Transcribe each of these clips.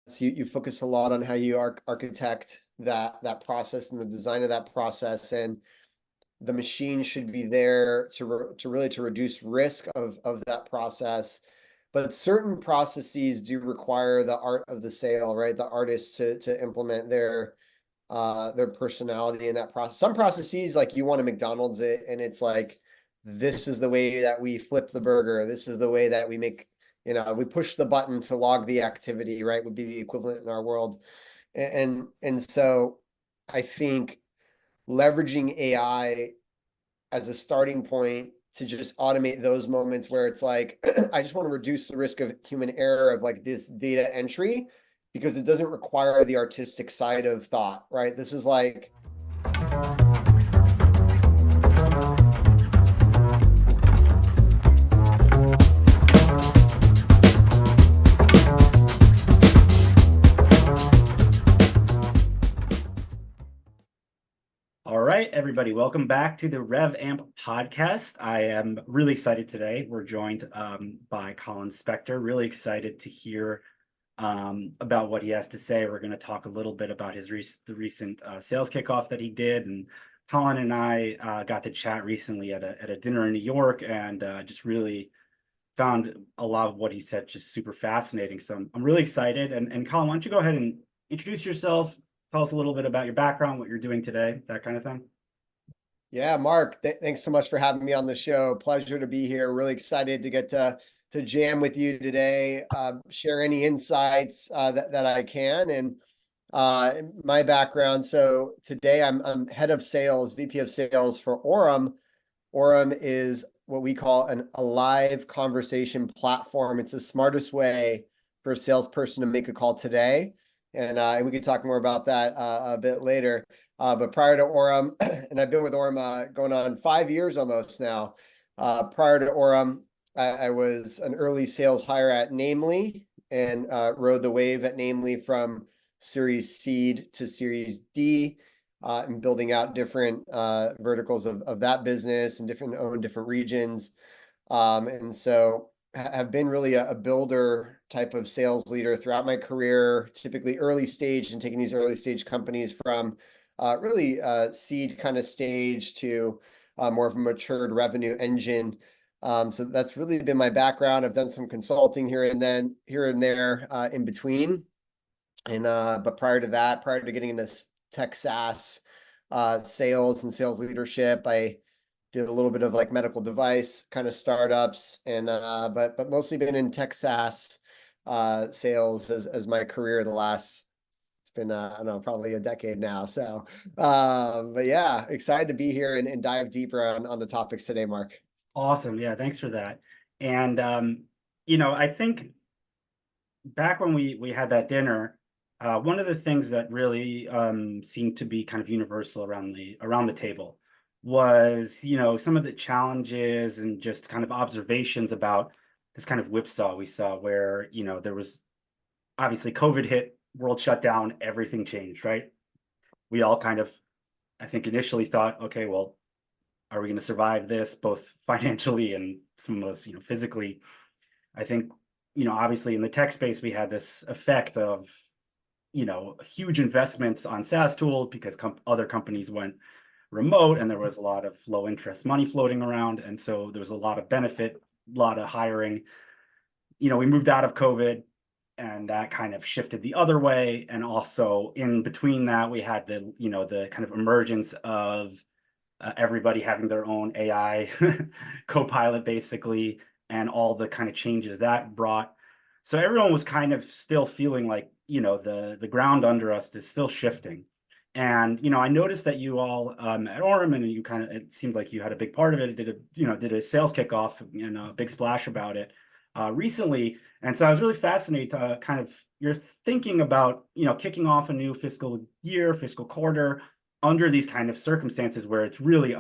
You focus a lot on how you architect that process and the design of that process, and the machine should be there to really to reduce risk of that process. But certain processes do require the art of the sale, right? The artist to implement their personality in that process. Some processes, like you want to McDonald's it, and it's like, this is the way that we flip the burger. This is the way that we make, we push the button to log the activity, right? Would be the equivalent in our world. And so I think leveraging AI as a starting point to just automate those moments where it's like, I just want to reduce the risk of human error of like this data entry because it doesn't require the artistic side of thought, right? This is like, All right, everybody, welcome back to the RevAmp podcast. I am really excited today. We're joined by Colin Specter. Really excited to hear about what he has to say. We're going to talk a little bit about the recent sales kickoff that he did. And Colin and I got to chat recently at a dinner in New York, and just really found a lot of what he said just super fascinating. So I'm really excited. And Colin, why don't you go ahead and introduce yourself? Tell us a little bit about your background, what you're doing today, that kind of thing. yeah, Mark, thanks so much for having me on the show. Pleasure to be here. Really excited to get to jam with you today, share any insights that I can. And my background. So today I'm head of sales, VP of sales for Orum. Orum is what we call a live conversation platform. It's the smartest way for a salesperson to make a call today. And we can talk more about that a bit later. But prior to Orum, and I've been with Orum going on 5 years almost now. Prior to Orum, I was an early sales hire at Namely and rode the wave at Namely from Series Seed to Series D, and building out different verticals of that business and different regions. And so have been really a builder type of sales leader throughout my career, typically early stage, and taking these early stage companies from really seed kind of stage to more of a matured revenue engine. So that's really been my background. I've done some consulting here and there in between. And but prior to that, prior to getting into tech SaaS sales and sales leadership, I did a little bit of like medical device kind of startups, and but mostly been in tech SaaS sales as my career the last, it's been I don't know, probably a decade now. So but yeah, excited to be here and dive deeper on the topics today, Mark. Awesome. Yeah, thanks for that. And I think back when we had that dinner, one of the things that really seemed to be kind of universal around the table was, some of the challenges and just kind of observations about this kind of whipsaw we saw where, there was obviously COVID hit, world shut down, everything changed, right? We all kind of, I think, initially thought, okay, well, are we going to survive this both financially and some of us, physically? I think, obviously in the tech space, we had this effect of, huge investments on SaaS tools because other companies went remote and there was a lot of low interest money floating around. And so there was a lot of benefit, a lot of hiring. We moved out of COVID and that kind of shifted the other way. And also in between that, we had the kind of emergence of everybody having their own AI co-pilot basically, and all the kind of changes that brought. So everyone was kind of still feeling like, the ground under us is still shifting. And, I noticed that you all at Orum, and it seemed like you had a big part of it, did a sales kickoff, a big splash about it recently. And so I was really fascinated to kind of your thinking about, kicking off a new fiscal year, fiscal quarter, under these kind of circumstances where it's really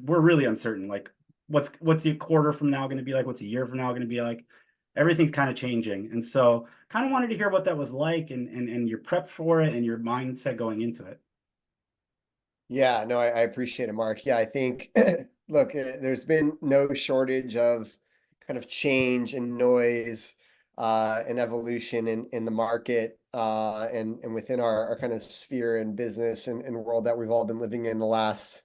we're really uncertain, like what's the quarter from now going to be like, what's a year from now going to be like, everything's kind of changing. And so kind of wanted to hear what that was like and your prep for it and your mindset going into it. Yeah, no, I appreciate it, Mark. Yeah, I think, look, there's been no shortage of kind of change and noise and evolution in the market and within our kind of sphere and business and world that we've all been living in the last,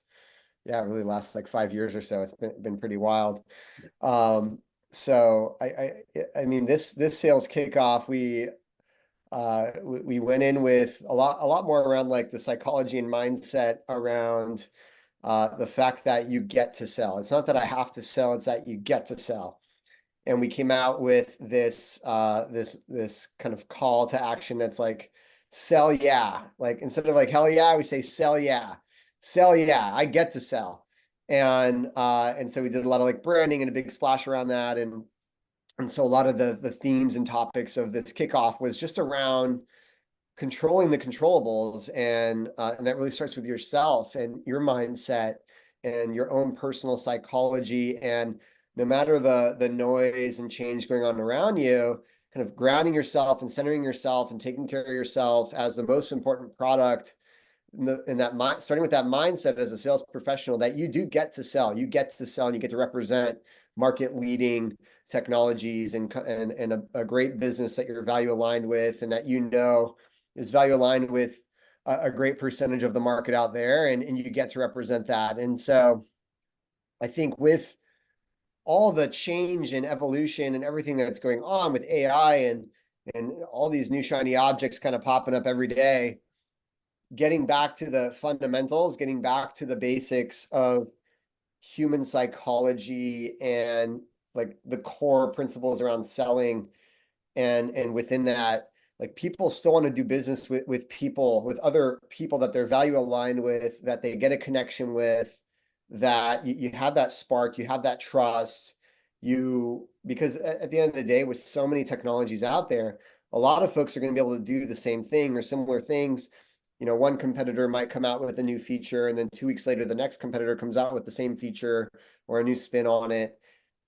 yeah, really last like 5 years or so. It's been pretty wild. So I mean, this sales kickoff, we went in with a lot more around like the psychology and mindset around the fact that you get to sell. It's not that I have to sell, it's that you get to sell. And we came out with this kind of call to action that's like, sell yeah. Like instead of like hell yeah, we say sell yeah. Sell yeah, I get to sell. And so we did a lot of like branding and a big splash around that. And so a lot of the themes and topics of this kickoff was just around controlling the controllables, and that really starts with yourself and your mindset and your own personal psychology. And no matter the noise and change going on around you, kind of grounding yourself and centering yourself and taking care of yourself as the most important product in that mind, starting with that mindset as a sales professional, that you do get to sell. You get to sell and you get to represent market leading technologies and a great business that you're value aligned with, and that is value aligned with a great percentage of the market out there, and you get to represent that. And so I think with all the change and evolution and everything that's going on with AI and all these new shiny objects kind of popping up every day, getting back to the fundamentals, getting back to the basics of human psychology and like the core principles around selling, and within that, like people still want to do business with people, with other people that they're value aligned with, that they get a connection with, that you have that spark, you have that trust, because at the end of the day, with so many technologies out there, a lot of folks are going to be able to do the same thing or similar things. One competitor might come out with a new feature, and then 2 weeks later, the next competitor comes out with the same feature or a new spin on it.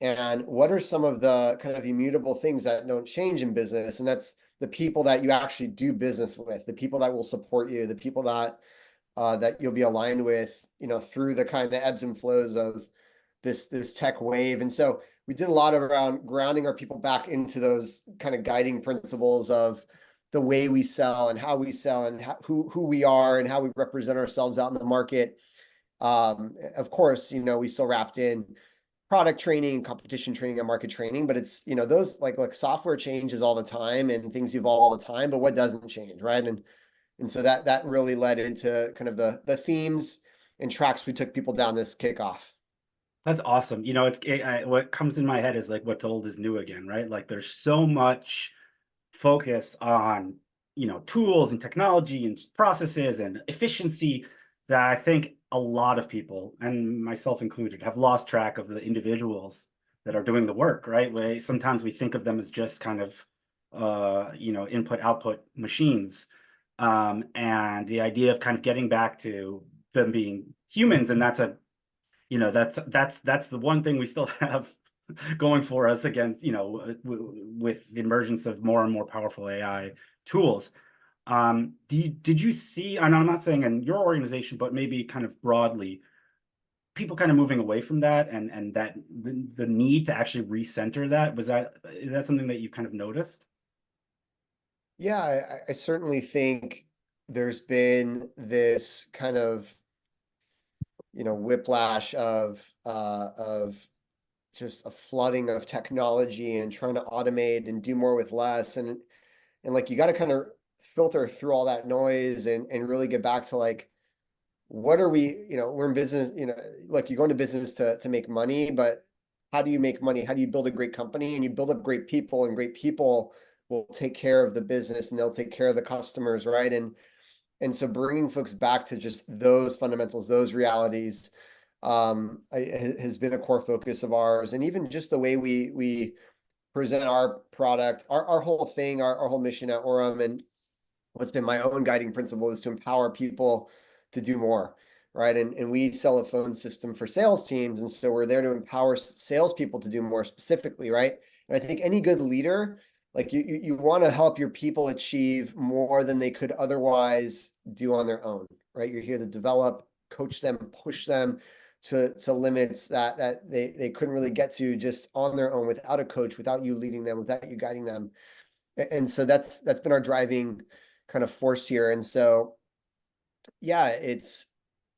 And what are some of the kind of immutable things that don't change in business? And that's the people that you actually do business with, the people that will support you, the people that you'll be aligned with, through the kind of ebbs and flows of this tech wave. And so we did a lot around grounding our people back into those kind of guiding principles of the way we sell and how we sell and who we are and how we represent ourselves out in the market. Of course, we still wrapped in product training, competition training, and market training, but it's, those like software changes all the time and things evolve all the time, but what doesn't change, right? And so that really led into kind of the themes and tracks we took people down this kickoff. That's awesome. What comes in my head is like what's old is new again, right? Like there's so much focus on, tools and technology and processes and efficiency that I think a lot of people, and myself included, have lost track of the individuals that are doing the work, right? Sometimes we think of them as just kind of, input output machines. And the idea of kind of getting back to them being humans, and that's the one thing we still have going for us against, with the emergence of more and more powerful AI tools. Did you see, and I'm not saying in your organization, but maybe kind of broadly, people kind of moving away from that, and that the need to actually recenter that? Is that something that you've kind of noticed? Yeah, I certainly think there's been this kind of, whiplash of just a flooding of technology and trying to automate and do more with less. And like, you got to kind of filter through all that noise and really get back to like, what are we, we're in business, like you go into business to make money, but how do you make money? How do you build a great company? And you build up great people, and great people will take care of the business and they'll take care of the customers, right? And so bringing folks back to just those fundamentals, those realities, has been a core focus of ours. And even just the way we present our product, our whole thing, our whole mission at Orum, and what's been my own guiding principle is to empower people to do more, right? And we sell a phone system for sales teams, and so we're there to empower salespeople to do more specifically, right? And I think any good leader, like you want to help your people achieve more than they could otherwise do on their own, right? You're here to develop, coach them, push them to limits that they couldn't really get to just on their own without a coach, without you leading them, without you guiding them. And so that's been our driving kind of force here. And so, yeah, it's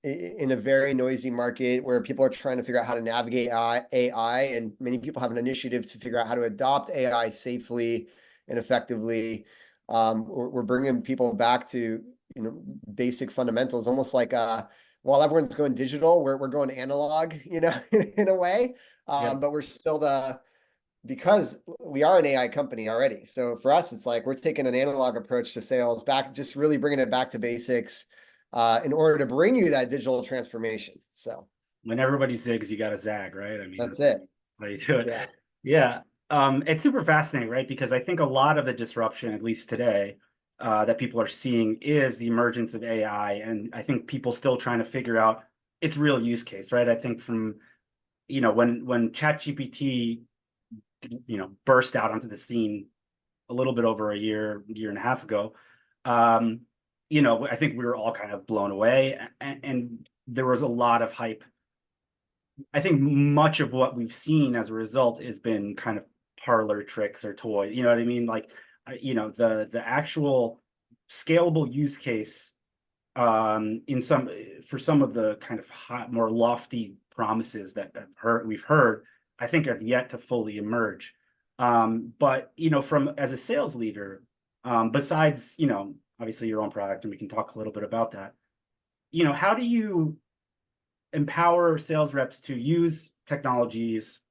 in a very noisy market where people are trying to figure out how to navigate AI, and many people have an initiative to figure out how to adopt AI safely and effectively. We're bringing people back to, basic fundamentals, almost like while everyone's going digital, we're going analog, in a way. Yep. But we're still because we are an AI company already. So for us, it's like we're taking an analog approach to sales, back, just really bringing it back to basics in order to bring you that digital transformation. So When everybody zigs, you got to zag, right? I mean, that's it. that's how you do it. Yeah. Yeah. It's super fascinating, right? Because I think a lot of the disruption, at least today, that people are seeing is the emergence of AI. And I think people still trying to figure out its real use case, right? I think from, when ChatGPT, burst out onto the scene a little bit over a year and a half ago, um, I think we were all kind of blown away, and there was a lot of hype. I think much of what we've seen as a result has been kind of parlor tricks or toy. You know what I mean? Like, the actual scalable use case for some of the kind of more lofty promises that we've heard, I think have yet to fully emerge. But from as a sales leader, besides obviously your own product, and we can talk a little bit about that. How do you empower sales reps to use technologies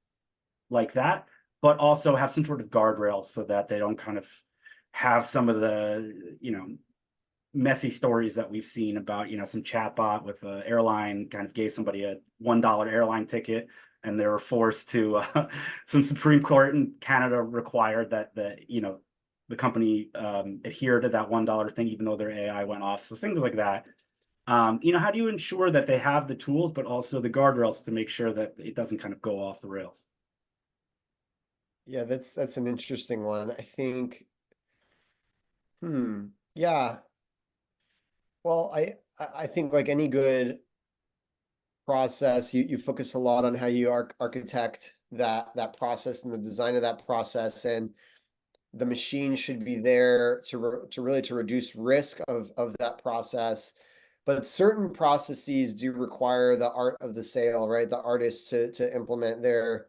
like that, but also have some sort of guardrails so that they don't kind of have some of the messy stories that we've seen about some chatbot with an airline kind of gave somebody a $1 airline ticket, and they were forced to some Supreme Court in Canada required that the company adhere to that $1 thing even though their AI went off. So things like that. How do you ensure that they have the tools but also the guardrails to make sure that it doesn't kind of go off the rails? Yeah, that's an interesting one. I think, yeah. Well, I think like any good process, you focus a lot on how you architect that process and the design of that process, and the machine should be there to really to reduce risk of that process. But certain processes do require the art of the sale, right? The artist to implement their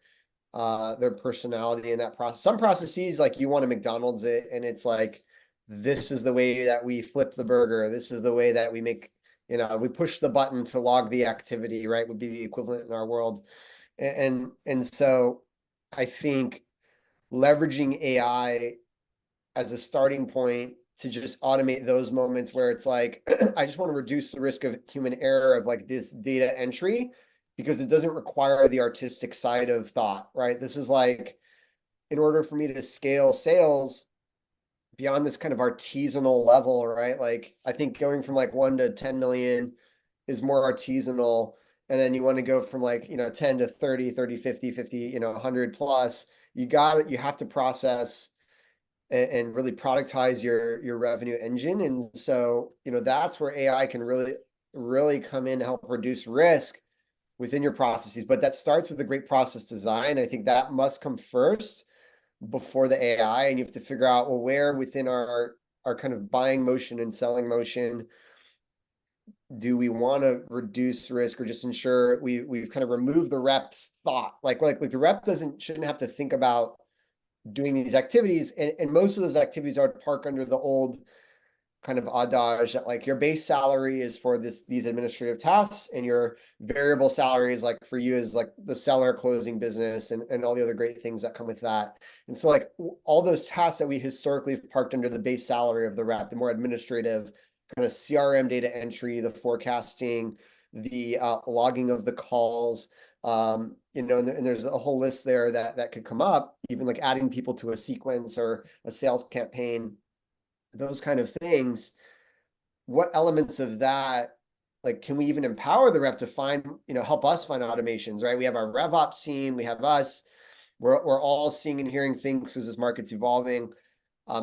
personality in that process. Some processes, like you want to McDonald's it, and it's like, this is the way that we flip the burger. This is the way that we make, we push the button to log the activity, right? Would be the equivalent in our world. And so I think leveraging AI as a starting point to just automate those moments where it's like, I just want to reduce the risk of human error of like this data entry because it doesn't require the artistic side of thought, right? This is like, in order for me to scale sales beyond this kind of artisanal level, right? Like, I think going from like 1 to 10 million is more artisanal. And then you want to go from like, 10 to 30, 30, 50, 50, 100 plus. You have to process and really productize your revenue engine. And so, that's where AI can really come in to help reduce risk within your processes. But that starts with a great process design. I think that must come first before the AI. And you have to figure out, well, where within our kind of buying motion and selling motion do we want to reduce risk or just ensure we've kind of removed the rep's thought? Like the rep shouldn't have to think about doing these activities, and most of those activities are park under the old kind of adage that like your base salary is for these administrative tasks, and your variable salary is like for you is like the seller closing business and all the other great things that come with that. And so like all those tasks that we historically have parked under the base salary of the rep, the more administrative kind of CRM data entry, the forecasting, the logging of the calls, and there's a whole list there that could come up, even like adding people to a sequence or a sales campaign, those kind of things. What elements of that, like, can we even empower the rep to find, help us find automations, right? We have our RevOps team, we have us, we're all seeing and hearing things as this market's evolving.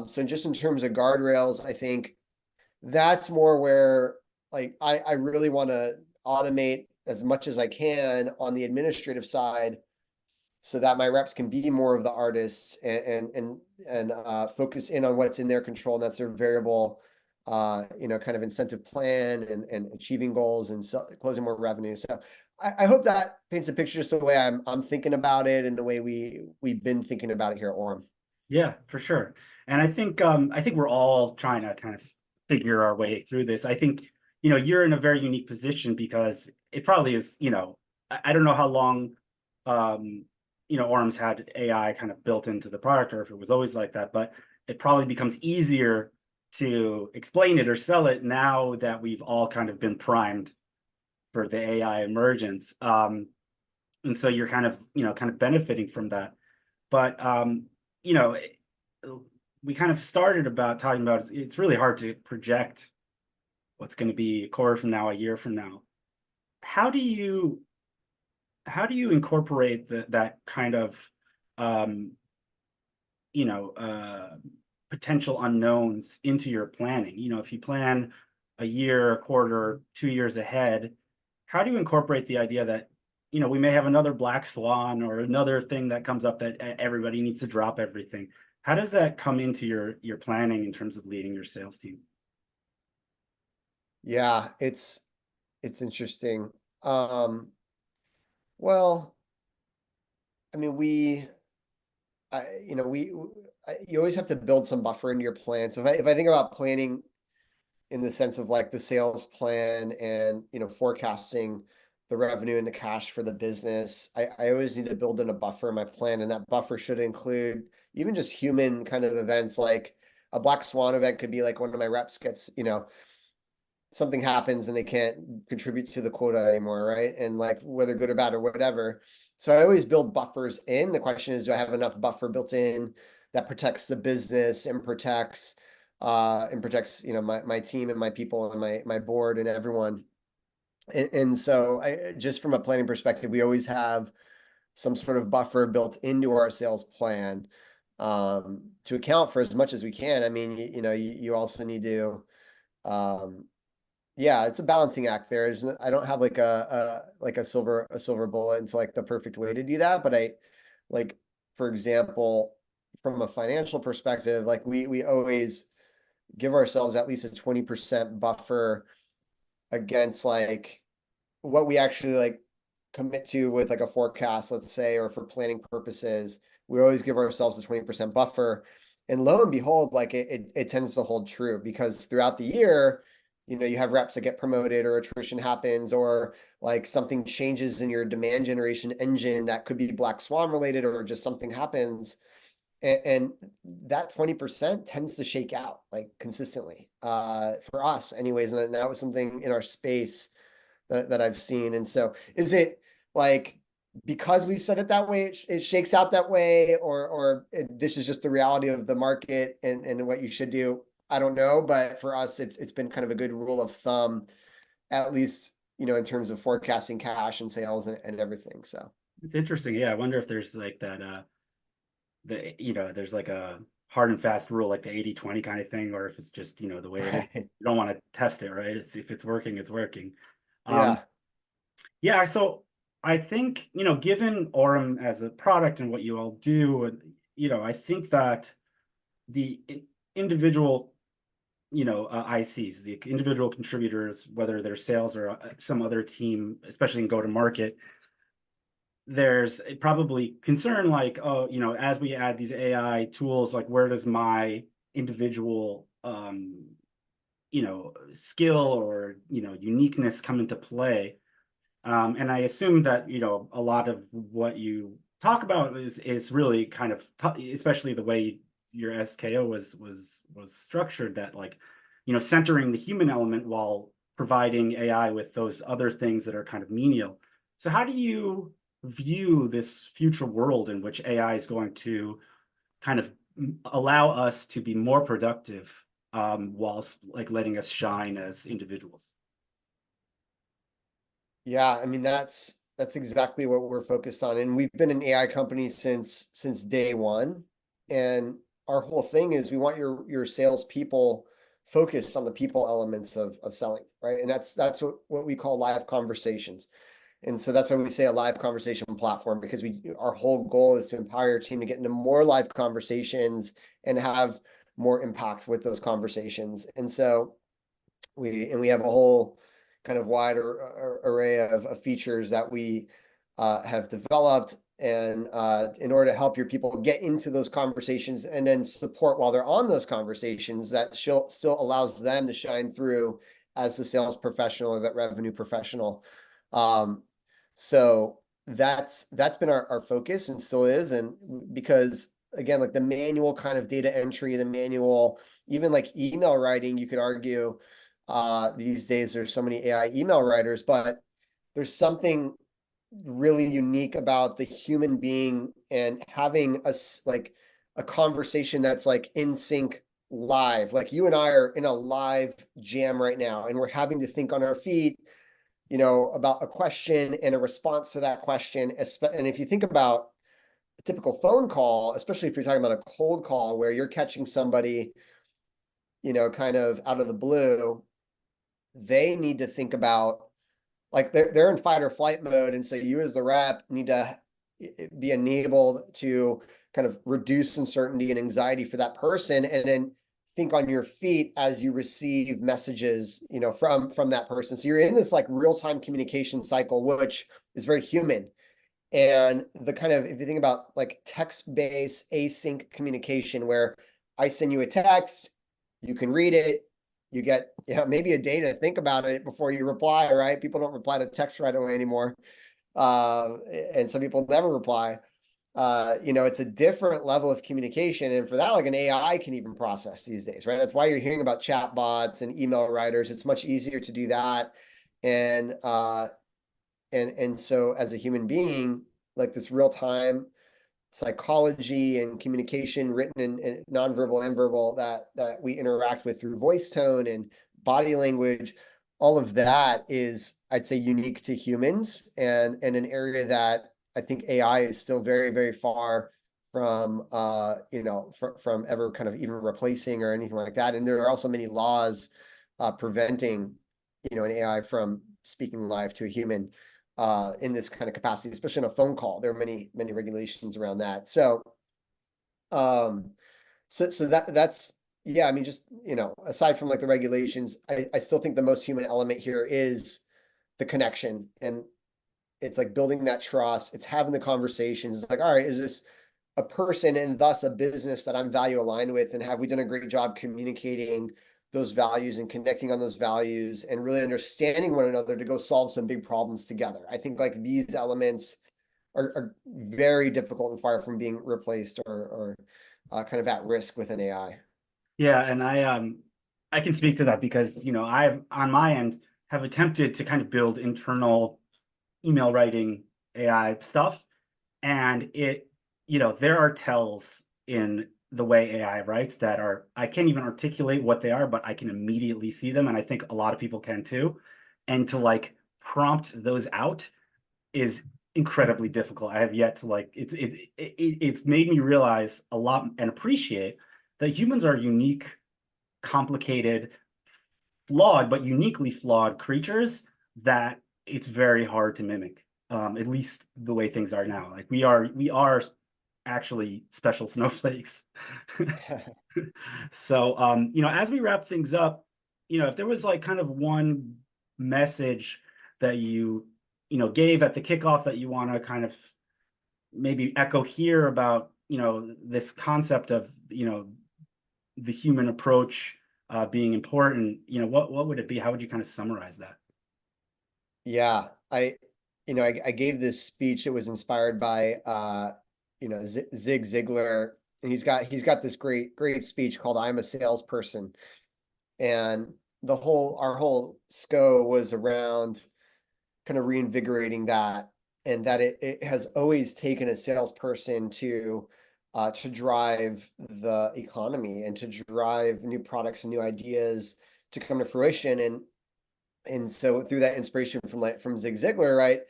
So just in terms of guardrails, I think that's more where like I really want to automate as much as I can on the administrative side so that my reps can be more of the artists and focus in on what's in their control, and that's their variable, kind of incentive plan and achieving goals and closing more revenue. So I hope that paints a picture just the way I'm thinking about it and the way we've been thinking about it here at Orum. Yeah, for sure. And I think we're all trying to kind of figure our way through this. I think, you're in a very unique position because it probably is, I don't know how long Orum's had AI kind of built into the product or if it was always like that, but it probably becomes easier to explain it or sell it now that we've all kind of been primed for the AI emergence. And so you're kind of benefiting from that. But you know, we kind of started about talking about it's really hard to project what's going to be a quarter from now, a year from now. How do you incorporate that kind of um, you know potential unknowns into your planning? If you plan a year, a quarter, 2 years ahead, how do you incorporate the idea that we may have another black swan or another thing that comes up that everybody needs to drop everything? How does that come into your planning in terms of leading your sales team? Yeah, it's interesting. Well, I mean, you always have to build some buffer into your plan. So if I think about planning in the sense of like the sales plan and, forecasting the revenue and the cash for the business, I always need to build in a buffer in my plan. And that buffer should include even just human kind of events. Like a black swan event could be like one of my reps gets, something happens and they can't contribute to the quota anymore, right? And like whether good or bad or whatever. So I always build buffers in. The question is, do I have enough buffer built in that protects the business and protects my team and my people and my board and everyone. And so just from a planning perspective, we always have some sort of buffer built into our sales plan to account for as much as we can. I mean, you also need to um, yeah, it's a balancing act. I don't have like a silver bullet into like the perfect way to do that, but like for example, from a financial perspective, like we always give ourselves at least a 20% buffer against like what we actually like commit to with like a forecast, let's say, or for planning purposes. We always give ourselves a 20% buffer. And lo and behold, like it tends to hold true because throughout the year, you have reps that get promoted or attrition happens or like something changes in your demand generation engine that could be black swan related or just something happens. And that 20% tends to shake out like consistently for us anyways. And that was something in our space that I've seen. And so is it like because we said it that way, it shakes out that way, or this is just the reality of the market and what you should do? I don't know, but for us, it's been kind of a good rule of thumb, at least, in terms of forecasting cash and sales and everything. So It's interesting. Yeah, I wonder if there's like that there's like a hard and fast rule like the 80/20 kind of thing, or if it's just the way it is. right. You don't want to test it, right? If it's working, it's working. um Yeah. yeah, so I think given Orum as a product and what you all do, and I think that the individual ICs, the individual contributors, whether they're sales or some other team, especially in go to market, there's probably concern like, oh, as we add these AI tools, like where does my individual skill or uniqueness come into play? And I assume that a lot of what you talk about is really kind of especially the way your SKO was structured, that like centering the human element while providing AI with those other things that are kind of menial. So how do you view this future world in which AI is going to kind of allow us to be more productive, whilst like letting us shine as individuals? Yeah, I mean that's exactly what we're focused on. And we've been an AI company since day one. And our whole thing is we want your salespeople focused on the people elements of selling, right? And that's what we call live conversations. And so that's why we say a live conversation platform, because our whole goal is to empower your team to get into more live conversations and have more impact with those conversations. And so we have a whole kind of wide array of features that we have developed, and in order to help your people get into those conversations and then support while they're on those conversations, that still allows them to shine through as the sales professional or that revenue professional. So that's been our focus and still is. And because again, like the manual kind of data entry, the manual, even like email writing, you could argue these days there's so many AI email writers, but there's something really unique about the human being and having a conversation that's like in sync live. Like you and I are in a live jam right now, and we're having to think on our feet, about a question and a response to that question. And if you think about a typical phone call, especially if you're talking about a cold call where you're catching somebody, kind of out of the blue, they need to think about, like, they're in fight or flight mode. And so you as the rep need to be enabled to kind of reduce uncertainty and anxiety for that person, and then think on your feet as you receive messages, from that person. So you're in this like real-time communication cycle, which is very human. And the kind of, if you think about like text-based async communication, where I send you a text, you can read it, you get, maybe a day to think about it before you reply, right? People don't reply to text right away anymore. And some people never reply. It's a different level of communication. And for that, like an AI can even process these days, right? That's why you're hearing about chat bots and email writers. It's much easier to do that. And so as a human being, like this real time psychology and communication, written and nonverbal and verbal, that we interact with through voice tone and body language, all of that is, I'd say, unique to humans, and an area that I think AI is still very, very far from from ever kind of even replacing or anything like that. And there are also many laws preventing an AI from speaking live to a human in this kind of capacity, especially in a phone call. There are many regulations around that. So that's, yeah, I mean, just, aside from like the regulations, I still think the most human element here is the connection. And it's like building that trust. It's having the conversations. It's like, all right, is this a person and thus a business that I'm value aligned with? And have we done a great job communicating those values and connecting on those values and really understanding one another to go solve some big problems together? I think like these elements are very difficult and far from being replaced or kind of at risk with an AI. Yeah, and I can speak to that because I've on my end have attempted to kind of build internal email writing AI stuff, and there are tells in the way AI writes that are, I can't even articulate what they are, but I can immediately see them, and I think a lot of people can too. And to like prompt those out is incredibly difficult. I have yet to like it's made me realize a lot and appreciate that humans are unique, complicated, flawed, but uniquely flawed creatures that it's very hard to mimic. At least the way things are now. Like we are actually special snowflakes. So as we wrap things up, if there was like kind of one message that you gave at the kickoff that you want to kind of maybe echo here about this concept of the human approach being important, what would it be? How would you kind of summarize that? Yeah, I gave this speech. It was inspired by Zig Ziglar, and he's got this great speech called "I'm a Salesperson," and our whole SCO was around kind of reinvigorating that, and that it has always taken a salesperson to drive the economy and to drive new products and new ideas to come to fruition. And so through that inspiration from Zig Ziglar, right?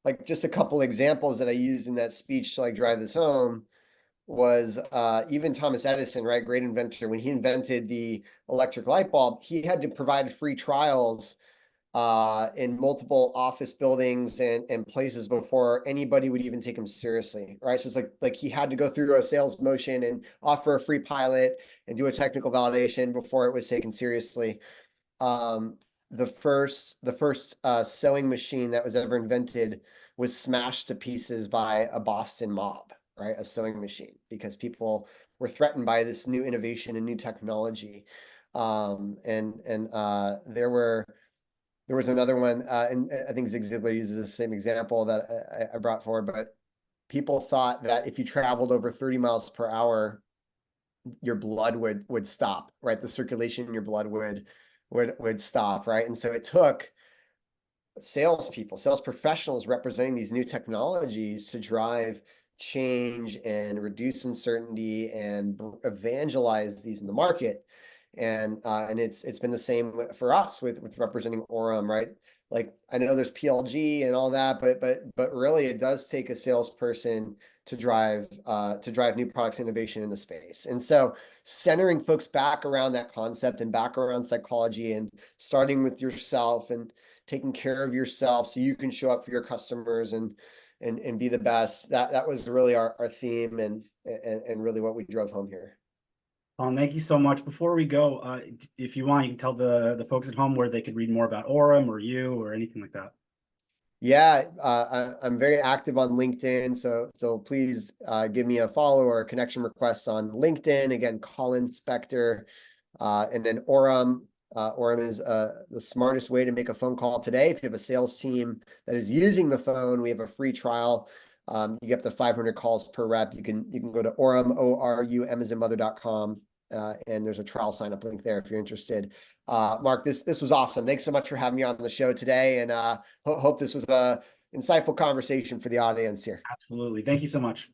Like just a couple examples that I used in that speech to like drive this home was even Thomas Edison, right? Great inventor. When he invented the electric light bulb, he had to provide free trials in multiple office buildings and places before anybody would even take him seriously, right? So it's like he had to go through a sales motion and offer a free pilot and do a technical validation before it was taken seriously. The first sewing machine that was ever invented was smashed to pieces by a Boston mob, right? A sewing machine, because people were threatened by this new innovation and new technology. There was another one, and I think Zig Ziglar uses the same example that I brought forward, but people thought that if you traveled over 30 miles per hour, your blood would stop, right? The circulation in your blood would stop, right? And so it took salespeople, sales professionals representing these new technologies to drive change and reduce uncertainty and evangelize these in the market. And it's been the same for us with representing Orum, right? Like, I know there's PLG and all that, but really it does take a salesperson to drive new products innovation in the space. And so centering folks back around that concept and back around psychology and starting with yourself and taking care of yourself so you can show up for your customers and be the best. That was really our theme and really what we drove home here. Thank you so much. Before we go, if you want, you can tell the folks at home where they could read more about Orum or you or anything like that. Yeah, I'm very active on LinkedIn, so please give me a follow or a connection request on LinkedIn. Again, Colin Specter, and then Orum. Orum is the smartest way to make a phone call today. If you have a sales team that is using the phone, we have a free trial. You get up to 500 calls per rep. You can go to Orum, ORUM.com. And there's a trial sign up link there if you're interested. Mark, this was awesome. Thanks so much for having me on the show today, and hope this was a insightful conversation for the audience here. Absolutely. Thank you so much.